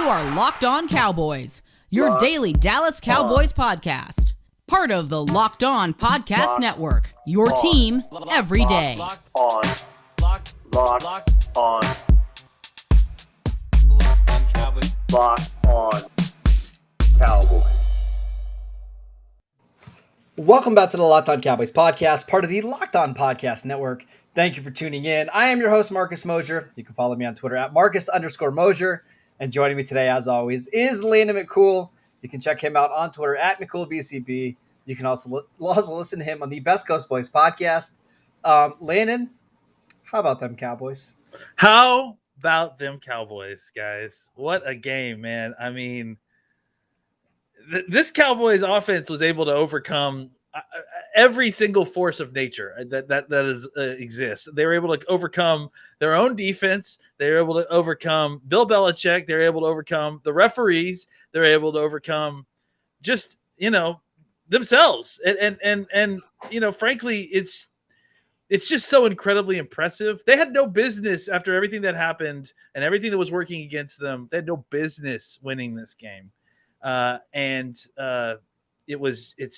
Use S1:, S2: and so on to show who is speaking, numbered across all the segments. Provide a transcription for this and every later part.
S1: are Locked On Cowboys, your daily Dallas Cowboys podcast. Part of the Locked On Podcast Network, your team every day.
S2: Locked On Cowboys. Locked On Cowboys.
S3: Welcome back to the Locked On Cowboys podcast, part of the Locked On Podcast Network. Thank you for tuning in. I am your host, Marcus Mosher. You can follow me on Twitter at Marcus_Mosher. And joining me today, as always, is Landon McCool. You can check him out on Twitter at McCoolBCB. You can also listen to him on the Best Coast Boys podcast. Landon, how about them Cowboys?
S4: How about them Cowboys, guys? What a game, man. I mean, this Cowboys offense was able to overcome every single force of nature that exists. They were able to overcome their own defense. They were able to overcome Bill Belichick. They were able to overcome the referees. They were able to overcome just, themselves. And frankly, it's just so incredibly impressive. They had no business after everything that happened and everything that was working against them. They had no business winning this game. It's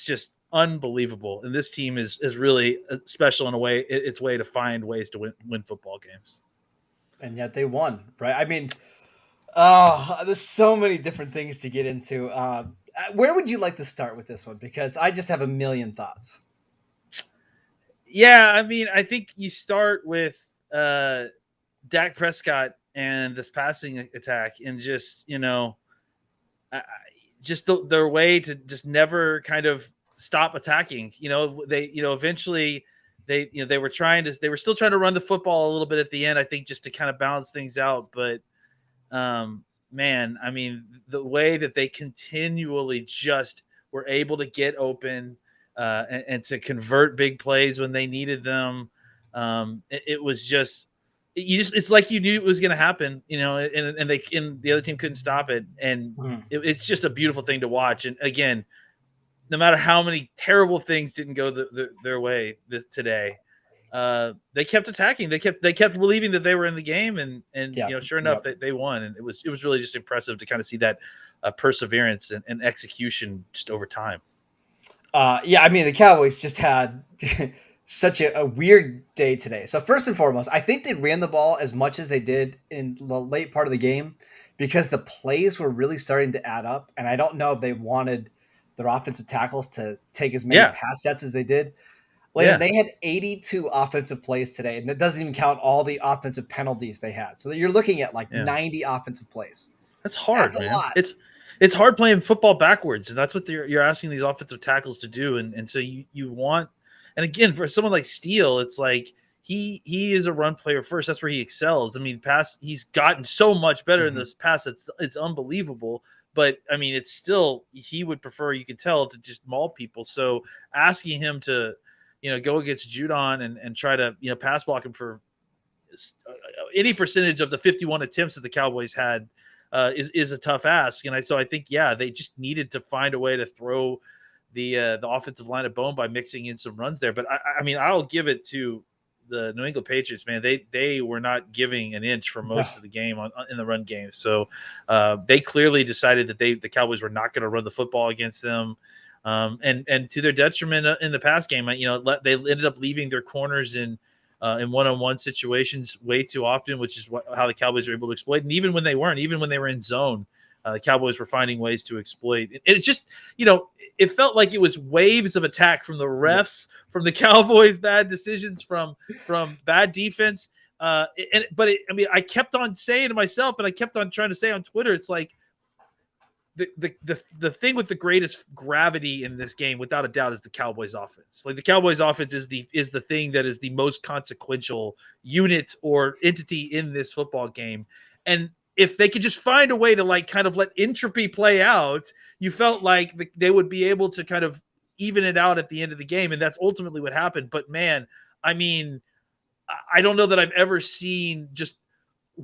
S4: just unbelievable. And this team is really special in a way. It's way to find ways to win football games.
S3: And yet they won, right? I mean, there's so many different things to get into. Where would you like to start with this one? Because I just have a million thoughts.
S4: Yeah, I mean, I think you start with Dak Prescott and this passing attack and just, their way to just never kind of stop attacking. Eventually they were still trying to run the football a little bit at the end, I think, just to kind of balance things out. But man, I mean, the way that they continually just were able to get open and to convert big plays when they needed them. It was just, it's like you knew it was going to happen, and the other team couldn't stop it. And it's just a beautiful thing to watch. And again, no matter how many terrible things didn't go their way today, they kept attacking. They kept believing that they were in the game, and sure enough, they won. And it was really just impressive to kind of see that perseverance and execution just over time.
S3: I mean, the Cowboys just had such a weird day today. So first and foremost, I think they ran the ball as much as they did in the late part of the game because the plays were really starting to add up. And I don't know if they wanted their offensive tackles to take as many pass sets as they did. They had 82 offensive plays today, and that doesn't even count all the offensive penalties they had. So you're looking at 90 offensive plays.
S4: That's hard, man.
S3: A lot.
S4: It's hard playing football backwards, and that's what you're asking these offensive tackles to do. And so you want, and again, for someone like Steele, it's like he is a run player first. That's where he excels. I mean, he's gotten so much better in this pass. It's unbelievable. But I mean, it's still, he would prefer, you could tell, to just maul people. So asking him to, go against Judon and try to, pass block him for any percentage of the 51 attempts that the Cowboys had is a tough ask. And I think, they just needed to find a way to throw the offensive line a bone by mixing in some runs there. But I mean, I'll give it to the New England Patriots, man. They were not giving an inch for most of the game in the run game. So they clearly decided that the Cowboys were not going to run the football against them. And to their detriment in the pass game, they ended up leaving their corners in one-on-one situations way too often, which is how the Cowboys were able to exploit. And even when they were in zone, the Cowboys were finding ways to exploit. It's just, it felt like it was waves of attack from the refs, from the Cowboys' bad decisions, from bad defense. I kept on saying to myself, and I kept on trying to say on Twitter, it's like the thing with the greatest gravity in this game, without a doubt, is the Cowboys' offense. Like, the Cowboys' offense is the thing that is the most consequential unit or entity in this football game. And if they could just find a way to kind of let entropy play out, you felt like they would be able to kind of even it out at the end of the game. And that's ultimately what happened. But man, I mean, I don't know that I've ever seen just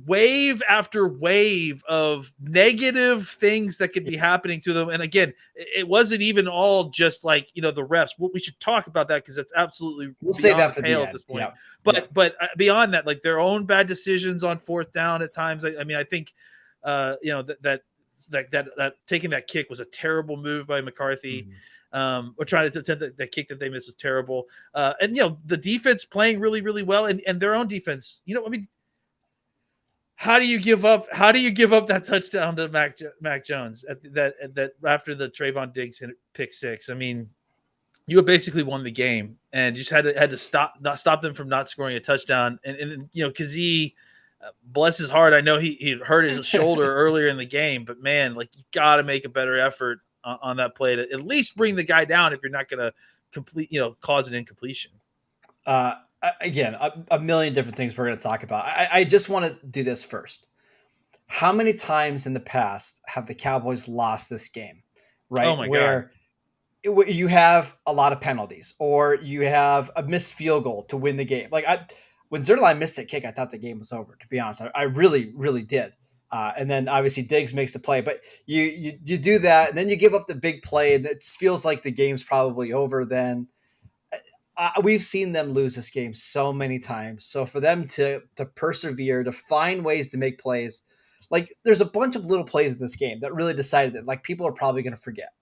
S4: wave after wave of negative things that could be happening to them. And again, it wasn't even all just the refs. Well, we should talk about that because that's absolutely,
S3: we'll say that for the
S4: pale
S3: end
S4: at this point.
S3: Yeah.
S4: But beyond that, their own bad decisions on fourth down at times. I mean, I think that that taking that kick was a terrible move by McCarthy. Or trying to attempt that kick that they missed was terrible. And the defense playing really, really well, and their own defense. I mean, how do you give up that touchdown to Mac Jones that after the Trayvon Diggs pick six? I mean, you had basically won the game and just had to stop them from not scoring a touchdown. And Kazee, bless his heart, I know he hurt his shoulder earlier in the game, but man, like, you got to make a better effort on that play to at least bring the guy down if you're not going to cause an incompletion.
S3: Again, a million different things we're going to talk about. I just want to do this first. How many times in the past have the Cowboys lost this game? Right?
S4: Oh my God.
S3: You have a lot of penalties, or you have a missed field goal to win the game. Like, when Zerline missed that kick, I thought the game was over. To be honest, I really, really did. And then obviously Diggs makes the play, but you do that, and then you give up the big play, and it feels like the game's probably over. Then we've seen them lose this game so many times. So for them to persevere, to find ways to make plays, like, there's a bunch of little plays in this game that really decided that, like, people are probably going to forget.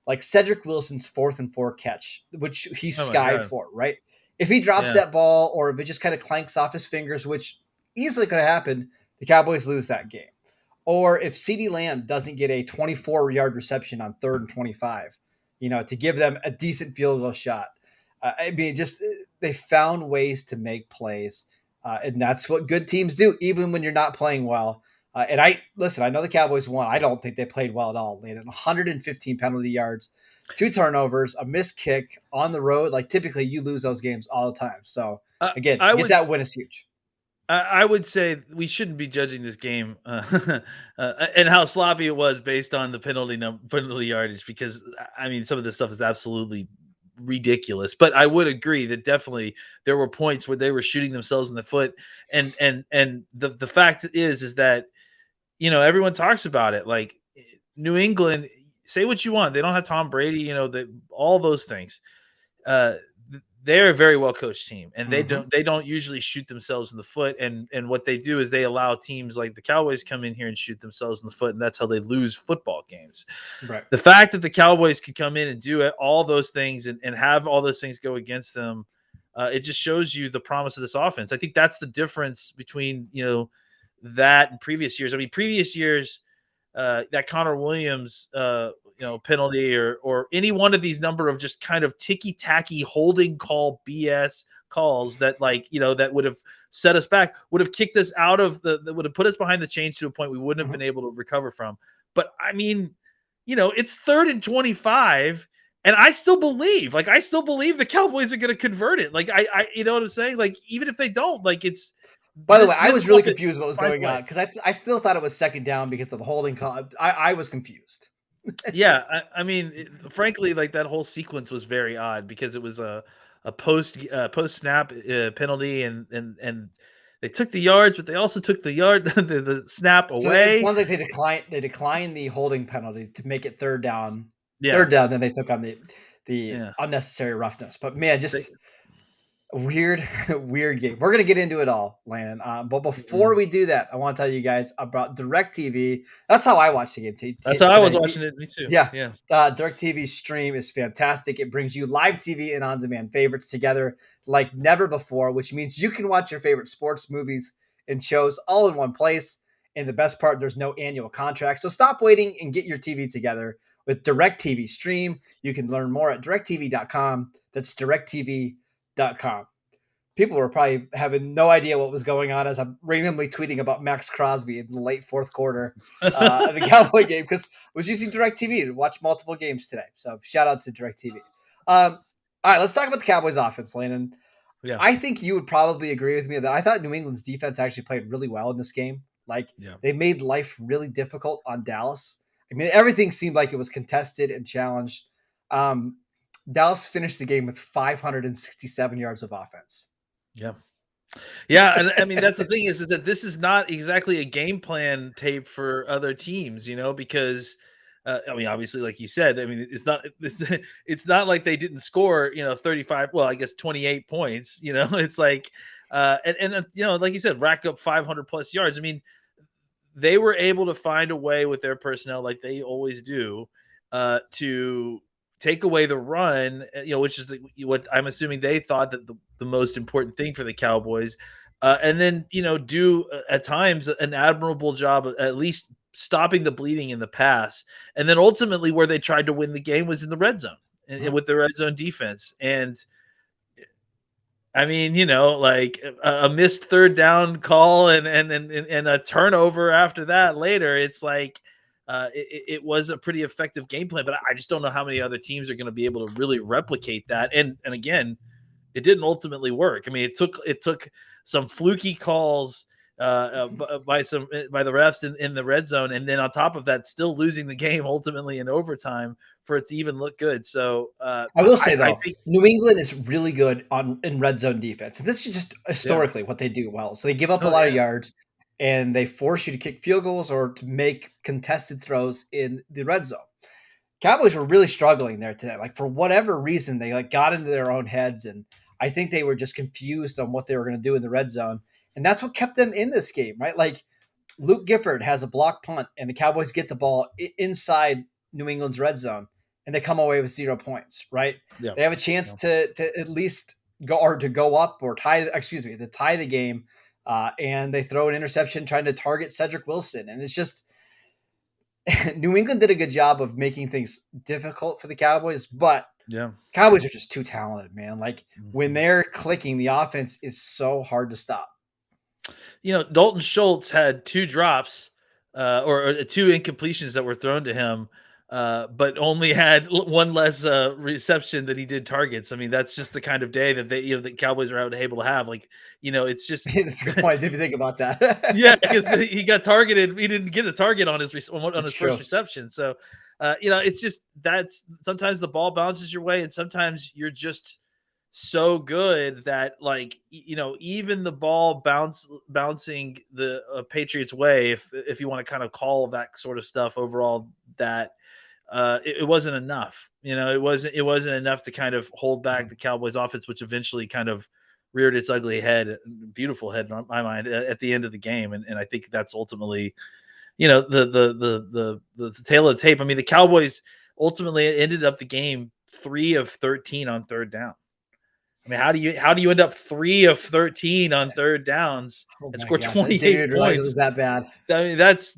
S3: Like Cedric Wilson's 4th and 4 catch, which he skied for, right? If he drops that ball, or if it just kind of clanks off his fingers, which easily could have happened, the Cowboys lose that game. Or if CeeDee Lamb doesn't get a 24-yard reception on 3rd and 25, to give them a decent field goal shot. I mean, just they found ways to make plays, and that's what good teams do, even when you're not playing well. And I know the Cowboys won. I don't think they played well at all. They had 115 penalty yards, 2 turnovers, a missed kick on the road. Like, typically you lose those games all the time. So again, that win is huge.
S4: I would say we shouldn't be judging this game and how sloppy it was based on the penalty yardage, because I mean, some of this stuff is absolutely ridiculous. But I would agree that definitely there were points where they were shooting themselves in the foot, and the fact is that everyone talks about it. Like, New England, say what you want, they don't have Tom Brady, all those things. They're a very well coached team, and they don't usually shoot themselves in the foot. And what they do is they allow teams like the Cowboys come in here and shoot themselves in the foot, and that's how they lose football games.
S3: Right.
S4: The fact that the Cowboys could come in and do all those things and have all those things go against them, it just shows you the promise of this offense. I think that's the difference between that and previous years. I mean, previous years, that Connor Williams penalty or any one of these number of just kind of ticky-tacky holding call BS calls that that would have set us back, would have kicked us out of that would have put us behind the chains to a point we wouldn't have been able to recover from. But I mean, it's 3rd and 25, and I still believe the Cowboys are going to convert it. Like, I you know what I'm saying? Like, even if they don't, like, it's.
S3: By the way, I was really confused what was going on, because I still thought it was 2nd down because of the holding call. I was confused.
S4: Yeah, I mean, frankly, like, that whole sequence was very odd, because it was a post snap penalty, and they took the yards, but they also took the snap away. So
S3: it sounds like they declined the holding penalty to make it 3rd down. Yeah. 3rd down, then they took on the unnecessary roughness. But man, just weird game. We're gonna get into it all, Landon. But before we do that, I want to tell you guys about DirecTV. That's how I watched the game.
S4: That's how I was watching it. Me too.
S3: Yeah. DirecTV Stream is fantastic. It brings you live TV and on-demand favorites together like never before, which means you can watch your favorite sports, movies, and shows all in one place. And the best part, there's no annual contract. So stop waiting and get your TV together with DirecTV Stream. You can learn more at directtv.com. That's directtv.com. People were probably having no idea what was going on as I'm randomly tweeting about Max Crosby in the late 4th quarter of the Cowboy game, because I was using DirecTV to watch multiple games today. So shout out to DirecTV. All right, let's talk about the Cowboys offense, Landon. Yeah. I think you would probably agree with me that I thought New England's defense actually played really well in this game. Like, they made life really difficult on Dallas. I mean, everything seemed like it was contested and challenged. Dallas finished the game with 567 yards of offense.
S4: Yeah. Yeah. And I mean, that's the thing is that this is not exactly a game plan tape for other teams, because I mean, obviously, like you said, I mean, it's not like they didn't score, 35, well, I guess 28 points, it's like, and like you said, rack up 500 plus yards. I mean, they were able to find a way with their personnel, like they always do, to take away the run, which is what I'm assuming they thought that the most important thing for the Cowboys, and then do at times an admirable job of at least stopping the bleeding in the pass, and then ultimately where they tried to win the game was in the red zone and with the red zone defense. And I mean, like a missed third down call and a turnover after that later. It's like it was a pretty effective game plan, but I just don't know how many other teams are going to be able to really replicate that. And again, it didn't ultimately work. I mean, it took some fluky calls by the refs in the red zone, and then on top of that, still losing the game ultimately in overtime for it to even look good. So
S3: I will say though,
S4: I think
S3: New England is really good in red zone defense. And this is just historically what they do well. So they give up a lot of yards, and they force you to kick field goals or to make contested throws in the red zone. Cowboys were really struggling there today. Like for whatever reason, they got into their own heads, and I think they were just confused on what they were going to do in the red zone, and that's what kept them in this game, right? Like Luke Gifford has a block punt, and the Cowboys get the ball inside New England's red zone, and they come away with 0 points, right?
S4: Yeah.
S3: They have a chance to at least go up or to tie the game, and they throw an interception trying to target Cedric Wilson, and it's just New England did a good job of making things difficult for the Cowboys, but Cowboys are just too talented, man. Like when they're clicking, the offense is so hard to stop.
S4: Dalton Schultz had 2 drops or 2 incompletions that were thrown to him, but only had 1 less reception than he did targets. I mean, that's just the kind of day that the Cowboys are able to have. Like, it's just
S3: it's a good point. Did you think about that?
S4: Yeah, because he got targeted. He didn't get a target on his his first reception. So, it's just that's sometimes the ball bounces your way, and sometimes you're just so good that even the ball bouncing the Patriots way, if you want to kind of call that sort of stuff overall, that it wasn't enough. It wasn't enough to kind of hold back the Cowboys offense, which eventually kind of reared its ugly head, beautiful head in my mind, at the end of the game. And I think that's ultimately, the tail of the tape. I mean, the Cowboys ultimately ended up the game 3 of 13 on third down. I mean, how do you end up 3 of 13 on third downs and score 28
S3: I didn't realize
S4: points?
S3: it was that bad.
S4: I mean, that's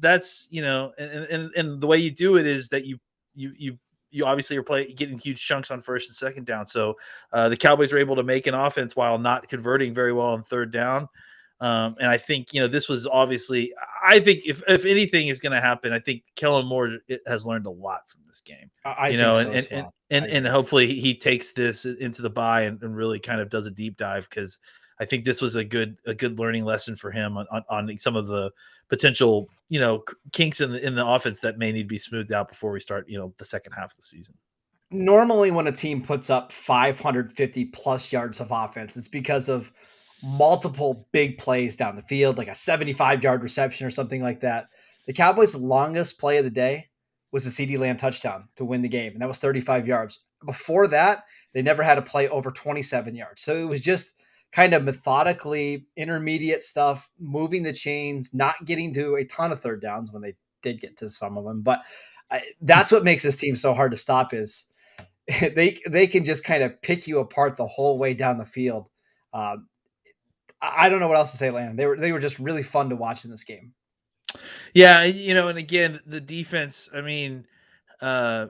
S4: and the way you do it is that you obviously are getting huge chunks on first and second down. So the Cowboys were able to make an offense while not converting very well on third down. And I think, this was obviously, I think if anything is going to happen, I think Kellen Moore has learned a lot from this game,
S3: I think so as well.
S4: And hopefully he takes this into the bye and really kind of does a deep dive, because I think this was a good learning lesson for him on some of the potential, kinks in the offense that may need to be smoothed out before we start, the second half of the season.
S3: Normally when a team puts up 550 plus yards of offense, it's because of multiple big plays down the field, like a 75-yard reception or something like that. The Cowboys' longest play of the day was a CeeDee Lamb touchdown to win the game, and that was 35 yards. Before that, they never had a play over 27 yards. So it was just kind of methodically intermediate stuff, moving the chains, not getting to a ton of third downs when they did get to some of them. But that's what makes this team so hard to stop is they can just kind of pick you apart the whole way down the field. I don't know what else to say, Landon. They were just really fun to watch in this game.
S4: Yeah, and again, the defense, I mean, I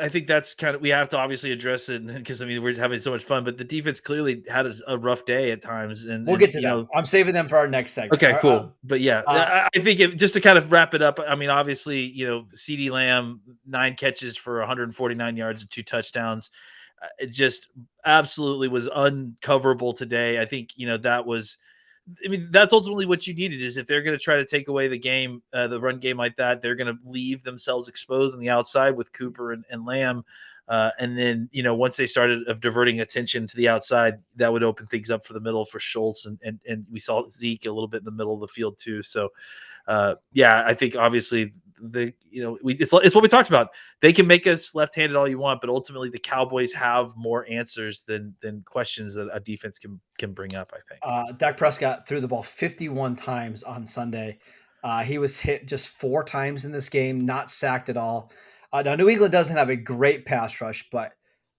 S4: think that's kind of, we have to obviously address it, because I mean, we're having so much fun, but the defense clearly had a rough day at times, and
S3: we'll get to that. I'm saving them for our next segment.
S4: Okay, cool. But yeah, I think just to kind of wrap it up, I mean, obviously, CeeDee Lamb, 9 catches for 149 yards and 2 touchdowns. It just absolutely was uncoverable today. I think, that was, I mean, that's ultimately what you needed, is if they're going to try to take away the game, the run game like that, they're going to leave themselves exposed on the outside with Cooper and Lamb. And then, once they started diverting attention to the outside, that would open things up for the middle for Schultz. And we saw Zeke a little bit in the middle of the field too. So, I think obviously it's what we talked about. They can make us left-handed all you want, but ultimately the Cowboys have more answers than questions that a defense can bring up, I think.
S3: Dak Prescott threw the ball 51 times on Sunday. He was hit just 4 times in this game, not sacked at all. Now, New England doesn't have a great pass rush, but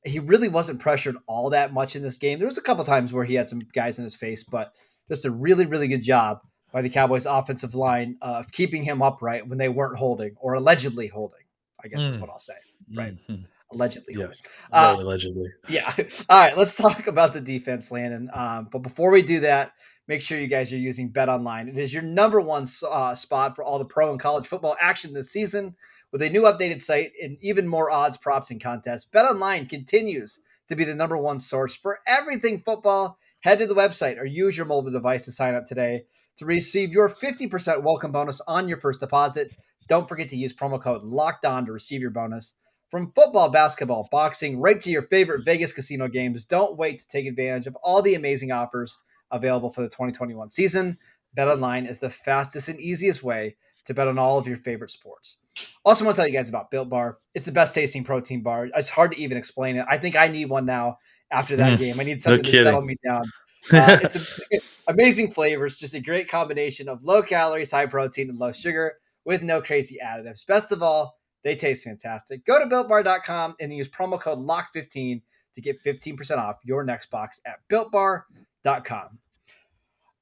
S3: he really wasn't pressured all that much in this game. There was a couple times where he had some guys in his face, but just a really, really good job by the Cowboys offensive line of keeping him upright when they weren't holding or allegedly holding, I guess is what I'll say, right?
S4: Mhm.
S3: Allegedly holding.
S4: Yes, very allegedly.
S3: Yeah. All right. Let's talk about the defense, Landon. But before we do that, make sure you guys are using Bet Online. It is your number one spot for all the pro and college football action this season. With a new updated site and even more odds, props, and contests, Bet Online continues to be the number one source for everything football. Head to the website or use your mobile device to sign up today to receive your 50% welcome bonus on your first deposit. Don't forget to use promo code LOCKEDON to receive your bonus. From football, basketball, boxing, right to your favorite Vegas casino games, don't wait to take advantage of all the amazing offers available for the 2021 season. BetOnline is the fastest and easiest way to bet on all of your favorite sports. Also, want to tell you guys about Built Bar. It's the best tasting protein bar. It's hard to even explain it. I think I need one now after that game. I need something to settle me down. It's amazing flavors, just a great combination of low calories, high protein, and low sugar with no crazy additives. Best of all, they taste fantastic. Go to BuiltBar.com and use promo code LOCK15 to get 15% off your next box at BuiltBar.com.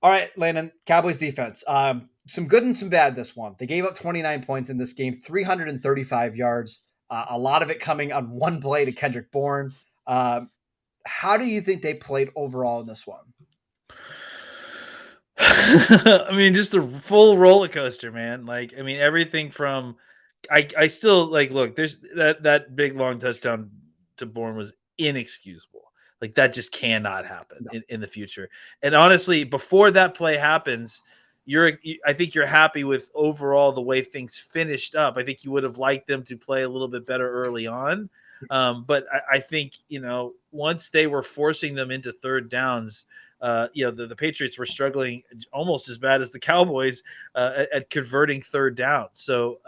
S3: All right, Landon, Cowboys defense. Some good and some bad this one. They gave up 29 points in this game, 335 yards, a lot of it coming on one play to Kendrick Bourne. How do you think they played overall in this one?
S4: I mean, just a full roller coaster, man. Like, I mean, everything from I still like look, there's that big long touchdown to Bourne was inexcusable. Like that just cannot happen in the future. And honestly, before that play happens, I think you're happy with overall the way things finished up. I think you would have liked them to play a little bit better early on. But I think, once they were forcing them into third downs, the Patriots were struggling almost as bad as the Cowboys at converting third down. So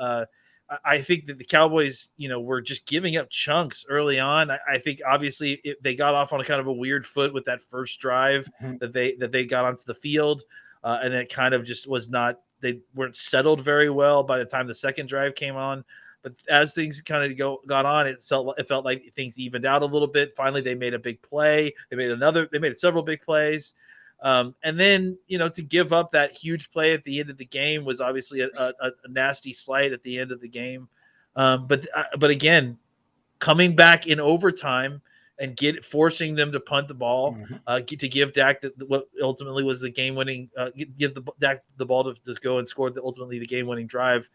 S4: I think that the Cowboys, were just giving up chunks early on. I think obviously they got off on a kind of a weird foot with that first drive that they got onto the field, and it kind of just was not. They weren't settled very well by the time the second drive came on. But as things kind of got on, it felt like things evened out a little bit. Finally, they made a big play. They made several big plays. And then, to give up that huge play at the end of the game was obviously a nasty slight at the end of the game. But again, coming back in overtime and forcing them to punt the ball, to give Dak what ultimately was the game-winning, give Dak the ball to just go and score ultimately the game-winning drive.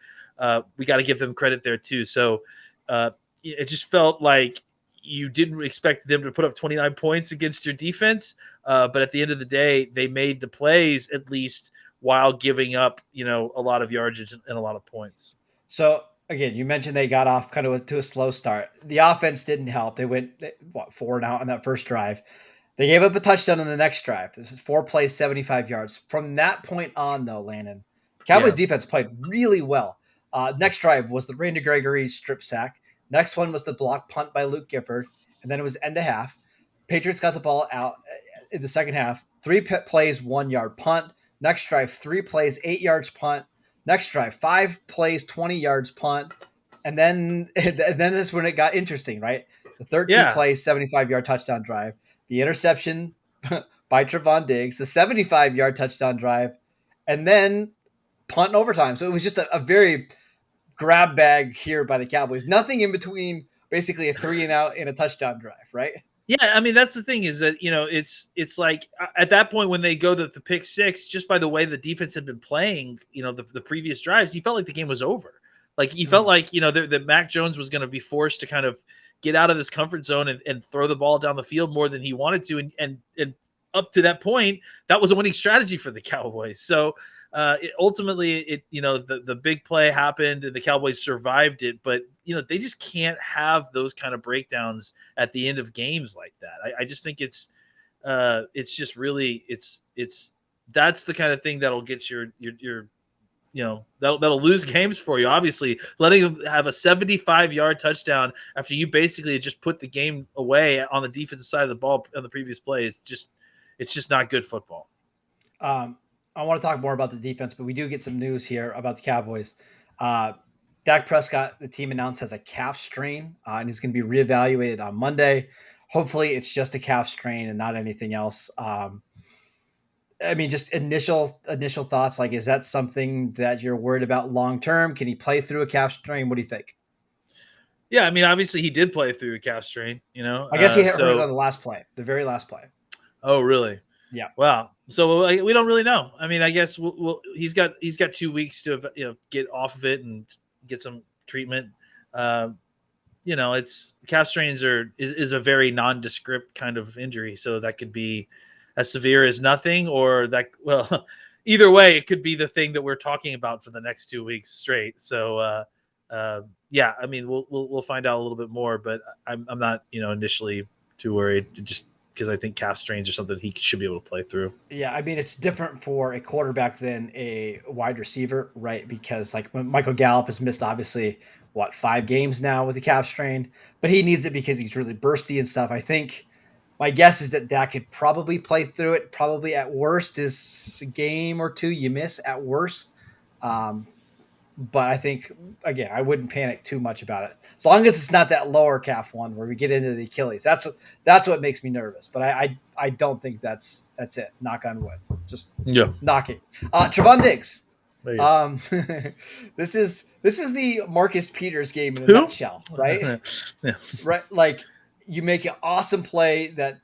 S4: We got to give them credit there too. So it just felt like you didn't expect them to put up 29 points against your defense, but at the end of the day, they made the plays at least while giving up, a lot of yardage and a lot of points.
S3: So again, you mentioned they got off kind of to a slow start. The offense didn't help. They went 4 and out on that first drive. They gave up a touchdown on the next drive. This is 4 plays, 75 yards. From that point on, though, Landon, Cowboys defense played really well. Next drive was the Randy Gregory strip sack. Next one was the block punt by Luke Gifford, and then it was end to half. Patriots got the ball out in the second half. 3 plays, 1 yard punt. Next drive, 3 plays, 8 yards punt. Next drive, 5 plays, 20 yards punt. And then is when it got interesting, right? The 13 plays, 75-yard touchdown drive. The interception by Trevon Diggs, the 75-yard touchdown drive, and then punt and overtime. So it was just a very grab bag here by the Cowboys. Nothing in between basically a 3 and out and a touchdown drive, right?
S4: Yeah, I mean, that's the thing is that, it's like at that point when they go the pick six, just by the way the defense had been playing, the previous drives, you felt like the game was over. Like you felt like, that Mac Jones was going to be forced to kind of get out of this comfort zone and throw the ball down the field more than he wanted to. And up to that point, that was a winning strategy for the Cowboys. So ultimately, the big play happened and the Cowboys survived it, but they just can't have those kind of breakdowns at the end of games like that. I just think it's just really that's the kind of thing that'll get your that'll lose games for you. Obviously, letting them have a 75-yard touchdown after you basically just put the game away on the defensive side of the ball on the previous play it's just not good football.
S3: I want to talk more about the defense, but we do get some news here about the Cowboys. Dak Prescott, the team announced, has a calf strain, and he's going to be reevaluated on Monday. Hopefully, it's just a calf strain and not anything else. I mean, just initial thoughts. Like, is that something that you're worried about long term? Can he play through a calf strain? What do you think?
S4: Yeah, I mean, obviously he did play through a calf strain,
S3: I guess he hurt it on the last play, the very last play.
S4: Oh, really?
S3: Yeah.
S4: Wow. So we don't really know. I mean, I guess he's got 2 weeks to get off of it and get some treatment. It's calf strains is a very nondescript kind of injury, so that could be as severe as nothing, or that either way, it could be the thing that we're talking about for the next 2 weeks straight. So yeah, I mean, we'll find out a little bit more, but I'm not initially too worried, just because I think calf strains are something he should be able to play through.
S3: Yeah, I mean, it's different for a quarterback than a wide receiver, right? Because like Michael Gallup has missed obviously 5 games now with the calf strain, but he needs it because he's really bursty and stuff. I think my guess is that Dak could probably play through it. Probably at worst is a game or two you miss at worst. But I think, again, I wouldn't panic too much about it. As long as it's not that lower calf one where we get into the Achilles. That's what makes me nervous. But I don't think that's it. Knock on wood. Just knocking. Trevon Diggs. This is the Marcus Peters game in a nutshell, right?
S4: Yeah.
S3: Right. Like, you make an awesome play that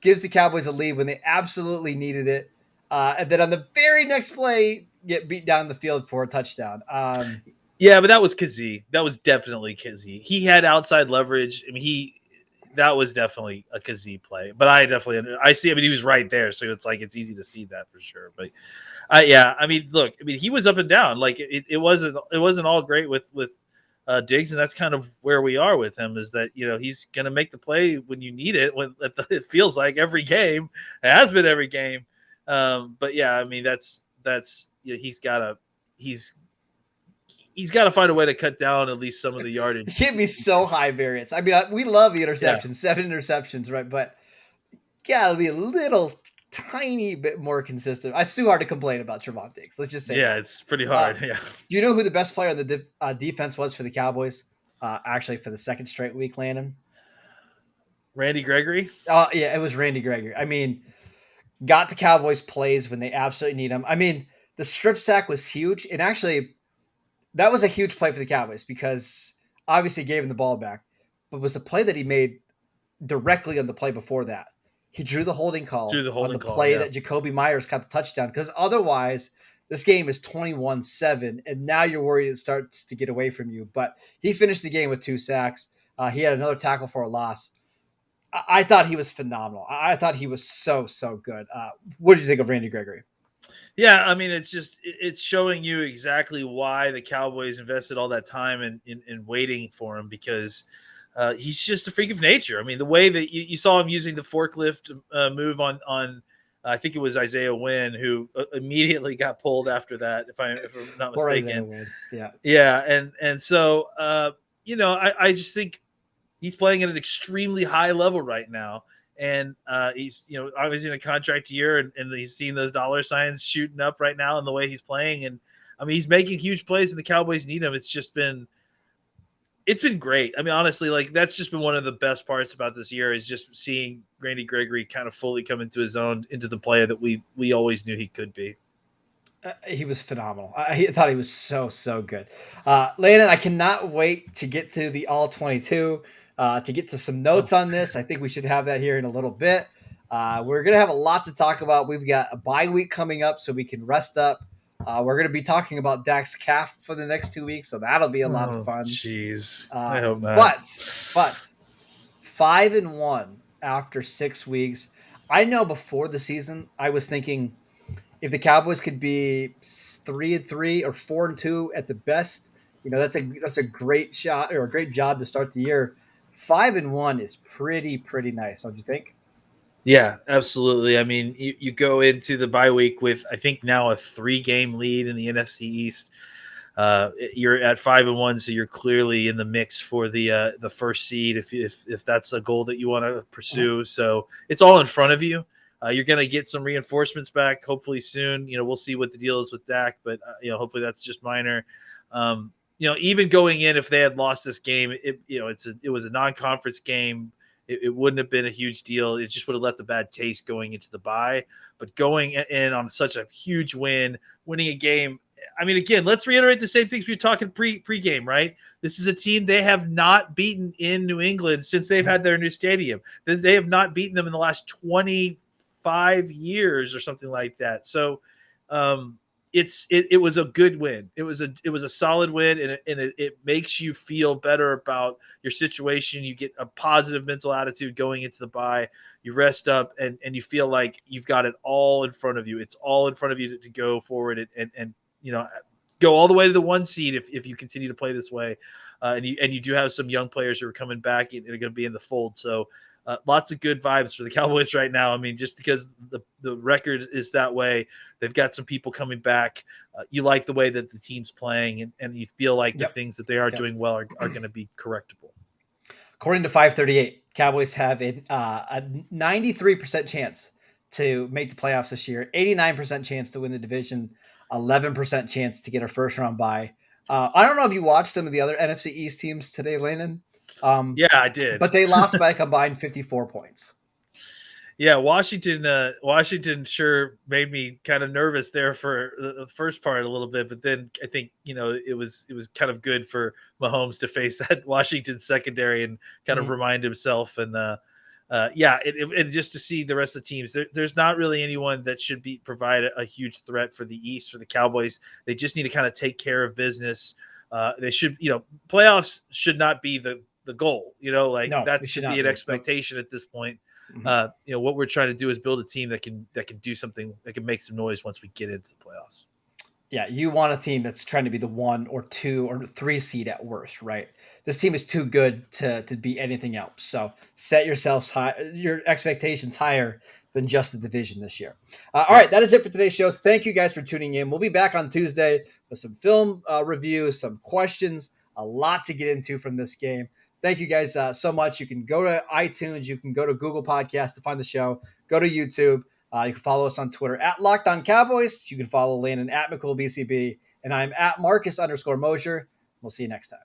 S3: gives the Cowboys a lead when they absolutely needed it. And then on the very next play, get beat down the field for a touchdown.
S4: Yeah, but that was Kazee. That was definitely Kazee. He had outside leverage. I mean, that was definitely a Kazee play. But I see. I mean, he was right there, so it's easy to see that for sure. But yeah, I mean, look, I mean, he was up and down. Like it wasn't all great with Diggs, and that's kind of where we are with him. Is that he's gonna make the play when you need it. When it feels like every game, it has been every game. But yeah, I mean, that's he's got to find a way to cut down at least some of the yardage.
S3: It can't be so high variance. I mean, we love the interceptions, 7 interceptions, right? But gotta be a little tiny bit more consistent. It's too hard to complain about Trevon Diggs. Let's just say that.
S4: It's pretty hard. Yeah.
S3: Do you know who the best player on the defense was for the Cowboys? Actually, for the second straight week, Landon?
S4: Randy Gregory?
S3: Yeah, it was Randy Gregory. I mean, got the Cowboys plays when they absolutely need them. I mean, the strip sack was huge. And actually, that was a huge play for the Cowboys because obviously gave him the ball back. But it was a play that he made directly on the play before that. He drew the holding call on the play that Jacoby Myers got the touchdown. Because otherwise, this game is 21-7. And now you're worried it starts to get away from you. But he finished the game with 2 sacks. He had another tackle for a loss. I thought he was phenomenal. I thought he was so good. What did you think of Randy Gregory?
S4: Yeah, I mean, it's showing you exactly why the Cowboys invested all that time in waiting for him, because he's just a freak of nature. I mean, the way that you saw him using the forklift move on I think it was Isaiah Wynn, who immediately got pulled after that, if I'm not mistaken. Yeah, and so I just think he's playing at an extremely high level right now. And he's, obviously in a contract year, and he's seeing those dollar signs shooting up right now in the way he's playing. And I mean, he's making huge plays, and the Cowboys need him. It's been great. I mean, honestly, like, that's just been one of the best parts about this year, is just seeing Randy Gregory kind of fully come into his own, into the player that we always knew he could be.
S3: He was phenomenal. I thought he was so good. Landon, I cannot wait to get through the all 22. To get to some notes on this. I think we should have that here in a little bit. We're going to have a lot to talk about. We've got a bye week coming up so we can rest up. We're going to be talking about Dak's calf for the next 2 weeks, so that'll be a lot of fun.
S4: Jeez. I hope not.
S3: But 5-1 after 6 weeks. I know before the season, I was thinking if the Cowboys could be 3-3 or 4-2 at the best, that's a great shot, or a great job to start the year. 5-1 is pretty nice, don't you think?
S4: Yeah, absolutely. I mean, you go into the bye week with, I think, now a 3-game lead in the NFC East. You're at 5-1, so you're clearly in the mix for the first seed, if that's a goal that you want to pursue. So it's all in front of you. You're going to get some reinforcements back hopefully soon. We'll see what the deal is with Dak, but hopefully that's just minor. Even going in, if they had lost this game, it was a non-conference game. It wouldn't have been a huge deal. It just would have left a bad taste going into the bye. But going in on such a huge win, winning a game. I mean, again, let's reiterate the same things we were talking pre-game, right? This is a team they have not beaten in New England since they've had their new stadium. They have not beaten them in the last 25 years or something like that. So it was a good win. It was a solid win, and it makes you feel better about your situation. You get a positive mental attitude going into the bye. You rest up, and you feel like you've got it all in front of you. It's all in front of you to go forward and go all the way to the 1 seed if you continue to play this way. And you do have some young players who are coming back and are going to be in the fold. So lots of good vibes for the Cowboys right now. I mean, just because the record is that way, they've got some people coming back. You like the way that the team's playing, and you feel like the things that they are doing well are going to be correctable.
S3: According to 538, Cowboys have a 93% chance to make the playoffs this year, 89% chance to win the division, 11% chance to get a first-round bye. I don't know if you watched some of the other NFC East teams today, Landon.
S4: Yeah, I did.
S3: But they lost by a combined 54 points.
S4: Yeah, Washington sure made me kind of nervous there for the first part a little bit, but then I think it was kind of good for Mahomes to face that Washington secondary and kind of remind himself and just to see the rest of the teams. There's not really anyone that should provide a huge threat for the East for the Cowboys. They just need to kind of take care of business. They should playoffs should not be the goal. That should be an expectation at this point.
S3: Mm-hmm.
S4: What we're trying to do is build a team that can do something, that can make some noise once we get into the playoffs.
S3: Yeah, you want a team that's trying to be the 1 or 2 or 3 seed at worst, right? This team is too good to be anything else. So set your expectations higher than just the division this year. All right, that is it for today's show. Thank you guys for tuning in. We'll be back on Tuesday with some film reviews, some questions, a lot to get into from this game. Thank you guys so much. You can go to iTunes. You can go to Google Podcasts to find the show. Go to YouTube. You can follow us on Twitter at Locked On Cowboys. You can follow Landon at McCool BCB. And I'm at Marcus _Mosher. We'll see you next time.